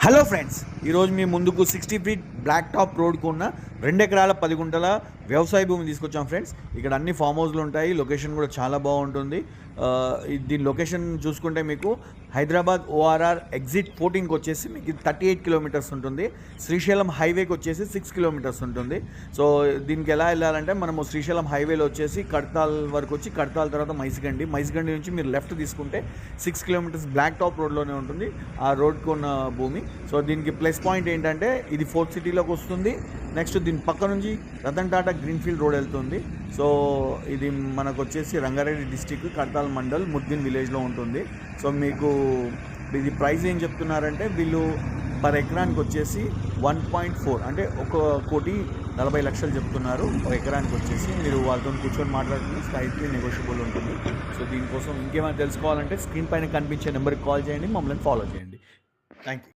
Hello friends, ఈరోజు మీ ముందుకు 60 feet black top రోడ్కు ఉన్న 2 ఎకరాల 10 గుంటల వ్యవసాయ భూమి తీసుకొచ్చాం ఫ్రెండ్స్. ఇక్కడ అన్ని ఫామ్ హౌస్లు ఉంటాయి. లొకేషన్ కూడా చాలా బాగుంటుంది. దీని లొకేషన్ చూసుకుంటే మీకు హైదరాబాద్ ఓఆర్ఆర్ ఎగ్జిట్ 14కి వచ్చేసి మీకు 38 కిలోమీటర్స్ ఉంటుంది. శ్రీశైలం హైవేకి వచ్చేసి 6 కిలోమీటర్స్ ఉంటుంది. సో దీనికి ఎలా వెళ్ళాలంటే మనము శ్రీశైలం హైవేలో వచ్చేసి కడతాల్ వరకు వచ్చి కడతాల్ తర్వాత మైసిగండి నుంచి మీరు లెఫ్ట్ తీసుకుంటే 6 కిలోమీటర్స్ బ్లాక్ టాప్ రోడ్లోనే ఉంటుంది ఆ రోడ్కు ఉన్న భూమి. సో దీనికి ప్లస్ పాయింట్ ఏంటంటే ఇది ఫోర్త్ సిటీలోకి వస్తుంది. నెక్స్ట్ దీని పక్క నుంచి రతన్ టాటా గ్రీన్ఫీల్డ్ రోడ్ వెళ్తుంది. సో ఇది మనకు వచ్చేసి రంగారెడ్డి డిస్టిక్ కడతాల్ మండల్ ముద్దిన్ విలేజ్లో ఉంటుంది. సో మీకు ఇది ప్రైస్ ఏం చెప్తున్నారంటే వీళ్ళు పర్ ఎకరానికి వచ్చేసి 1.4 అంటే 1,40,00,000 చెప్తున్నారు ఒక ఎకరానికి వచ్చేసి. మీరు వాళ్ళతో కూర్చొని మాట్లాడుతున్న స్లైట్లీ నెగోషియబుల్ ఉంటుంది. సో దీనికోసం ఇంకేమైనా తెలుసుకోవాలంటే స్క్రీన్ పైన కనిపించే నెంబర్కి కాల్ చేయండి, మమ్మల్ని ఫాలో చేయండి. Thank you.